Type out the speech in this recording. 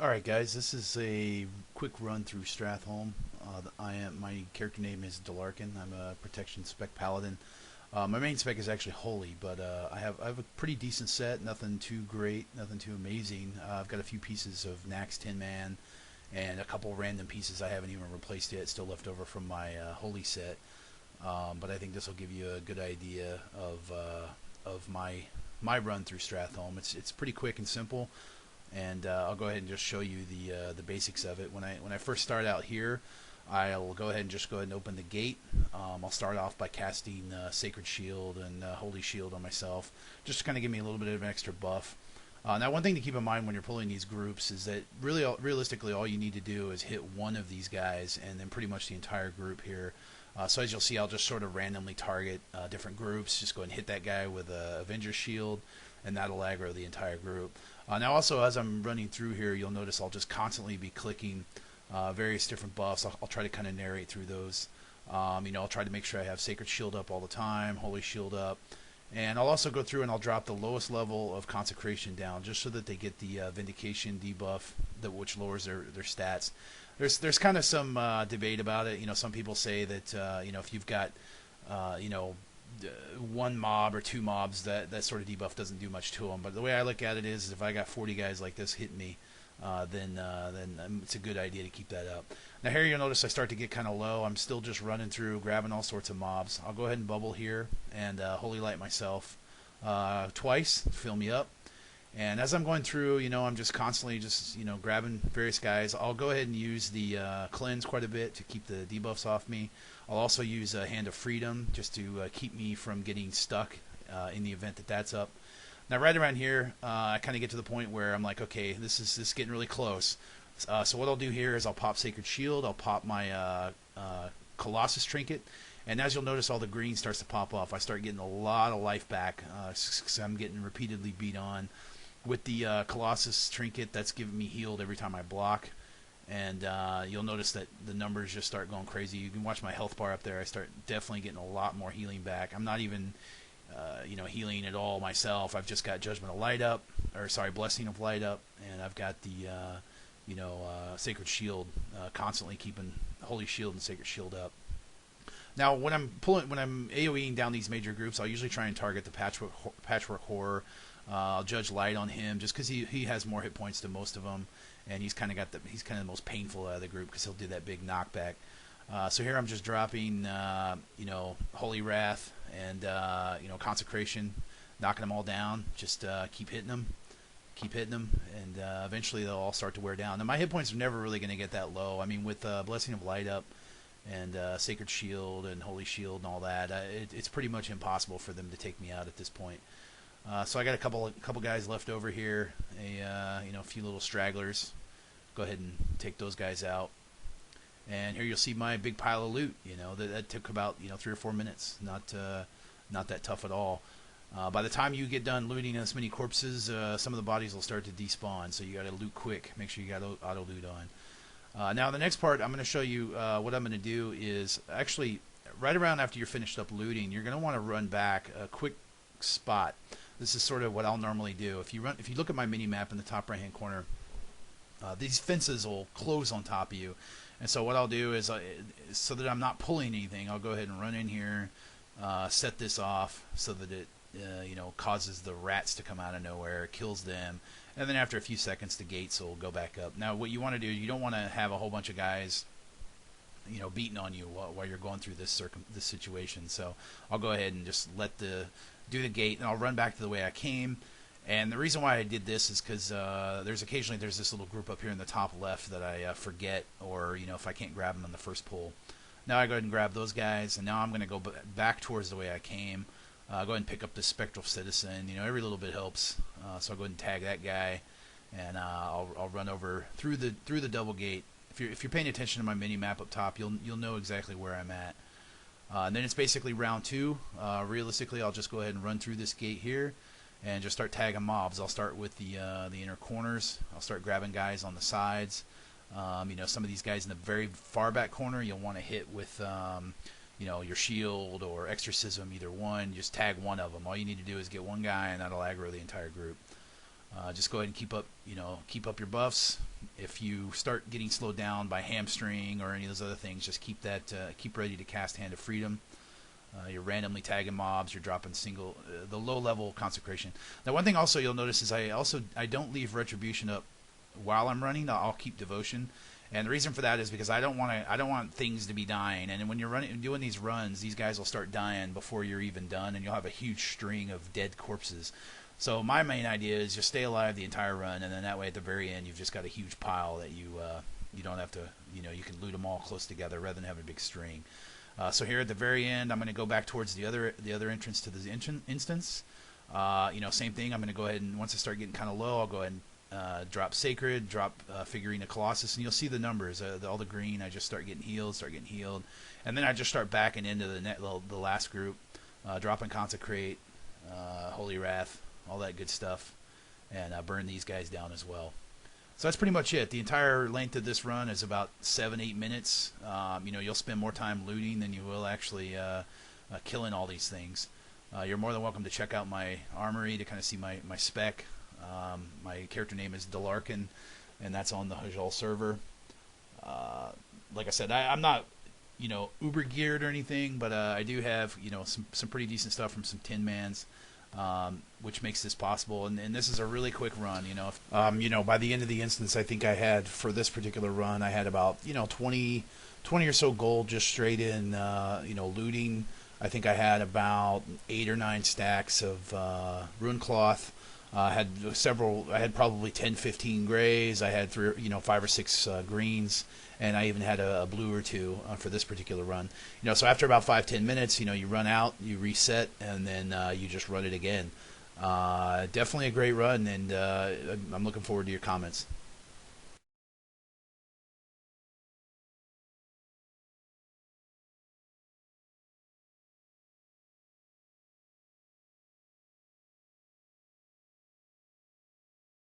Alright guys, this is a quick run through Stratholme. My character name is Dlarkin. I'm a protection spec paladin. My main spec is actually holy, but I have a pretty decent set. Nothing too great, nothing too amazing. I've got a few pieces of Nax Tin Man and a couple random pieces I haven't even replaced yet, still left over from my holy set. But I think this will give you a good idea of my run through Stratholme. It's pretty quick and simple, and I'll go ahead and just show you the basics of it. When I first start out here, I'll go ahead and open the gate. I'll start off by casting Sacred Shield and Holy Shield on myself, just to kind of give me a little bit of an extra buff. Now, one thing to keep in mind when you're pulling these groups is that really, realistically, all you need to do is hit one of these guys, and then pretty much the entire group here. So as you'll see, I'll just sort of randomly target different groups. Just go ahead and hit that guy with a Avenger Shield, and that'll aggro the entire group. Now also, as I'm running through here, you'll notice I'll just constantly be clicking various different buffs. I'll try to kind of narrate through those. I'll try to make sure I have Sacred Shield up all the time, Holy Shield up. And I'll also go through and I'll drop the lowest level of Consecration down, just so that they get the Vindication debuff, which lowers their stats. There's kind of some debate about it. Some people say that if you've got one mob or two mobs, that sort of debuff doesn't do much to them. But the way I look at it is, if I got 40 guys like this hitting me, then it's a good idea to keep that up. Now here you'll notice I start to get kind of low. I'm still just running through, grabbing all sorts of mobs. I'll go ahead and bubble here and Holy Light myself twice, fill me up. And as I'm going through, I'm just constantly grabbing various guys. I'll go ahead and use the cleanse quite a bit to keep the debuffs off me. I'll also use a Hand of Freedom just to keep me from getting stuck in the event that that's up. Now right around here, I kind of get to the point where I'm like, okay, this is getting really close. So what I'll do here is I'll pop Sacred Shield, I'll pop my Colossus Trinket, and as you'll notice, all the green starts to pop off. I start getting a lot of life back because I'm getting repeatedly beat on. With the Colossus Trinket, that's giving me healed every time I block. And you'll notice that the numbers just start going crazy. You can watch my health bar up there. I start definitely getting a lot more healing back. I'm not even healing at all myself. I've just got Judgment of Light up, or sorry, Blessing of Light up, and I've got the Sacred Shield, constantly keeping Holy Shield and Sacred Shield up. Now, when I'm AoEing down these major groups, I'll usually try and target the Patchwork Horror. I'll judge Light on him just because he has more hit points than most of them, and he's kind of the most painful out of the group because he'll do that big knockback. So here I'm just dropping Holy Wrath and Consecration, knocking them all down. Just keep hitting them, and eventually they'll all start to wear down. Now my hit points are never really going to get that low. I mean, with Blessing of Light up and Sacred Shield and Holy Shield and all that, it's pretty much impossible for them to take me out at this point. So I got a couple guys left over here, a few little stragglers. Go ahead and take those guys out. And here you'll see my big pile of loot. That took about 3 or 4 minutes. Not that tough at all. By the time you get done looting this many corpses, some of the bodies will start to despawn. So you got to loot quick. Make sure you got auto loot on. Now the next part, I'm going to show you what I'm going to do is actually right around after you're finished up looting, you're going to want to run back a quick spot. This is sort of what I'll normally do. If you look at my mini map in the top right hand corner, these fences will close on top of you. And so what I'll do is, so that I'm not pulling anything, I'll go ahead and run in here, set this off so that it causes the rats to come out of nowhere, kills them, and then after a few seconds the gates will go back up. Now what you want to do, you don't want to have a whole bunch of guys beating on you while you're going through this situation. So I'll go ahead and just do the gate, and I'll run back to the way I came. And the reason why I did this is because there's this little group up here in the top left that I forget, or if I can't grab them on the first pull. Now I go ahead and grab those guys, and now I'm going to go back towards the way I came. Go ahead and pick up this Spectral Citizen. Every little bit helps. So I'll go ahead and tag that guy, and I'll run over through the double gate. If you're paying attention to my mini map up top, you'll know exactly where I'm at. And then it's basically round 2. Realistically, I'll just go ahead and run through this gate here and just start tagging mobs. I'll start with the inner corners. I'll start grabbing guys on the sides. Some of these guys in the very far back corner, you'll want to hit with your shield or exorcism, either one. Just tag one of them. All you need to do is get one guy, and that'll aggro the entire group. Just go ahead and keep up your buffs. If you start getting slowed down by hamstring or any of those other things, just keep ready to cast Hand of Freedom. You're randomly tagging mobs. You're dropping the low level consecration. Now, one thing also you'll notice is I don't leave retribution up while I'm running. I'll keep devotion, and the reason for that is because I don't want things to be dying. And when you're doing these runs, these guys will start dying before you're even done, and you'll have a huge string of dead corpses. So my main idea is just stay alive the entire run, and then that way at the very end you've just got a huge pile that you don't have to, you can loot them all close together rather than have a big string. So here at the very end, I'm going to go back towards the other entrance to the instance. Same thing. I'm going to go ahead and once I start getting kind of low, I'll go ahead and drop Sacred, drop Figurine of Colossus, and you'll see the numbers. All the green, I just start getting healed, and then I just start backing into the last group, dropping Consecrate, Holy Wrath, all that good stuff, and burn these guys down as well. So that's pretty much it. The entire length of this run is about 7-8 minutes. You'll spend more time looting than you will actually killing all these things. You're more than welcome to check out my armory to kind of see my spec. My character name is Dlarkin, and that's on the Hyjal server. Like I said, I'm not uber geared or anything, but I do have some pretty decent stuff from some Tin Mans. Which makes this possible, and this is a really quick run. By the end of the instance, I think I had for this particular run, I had about 20 or so gold just straight in looting. I think I had about 8 or 9 stacks of Runecloth. I had probably 10-15 grays. I had 5 or 6 greens, and I even had a blue or 2 for this particular run. So after about 5-10 minutes, you run out, you reset, and then you just run it again. Definitely a great run, and I'm looking forward to your comments.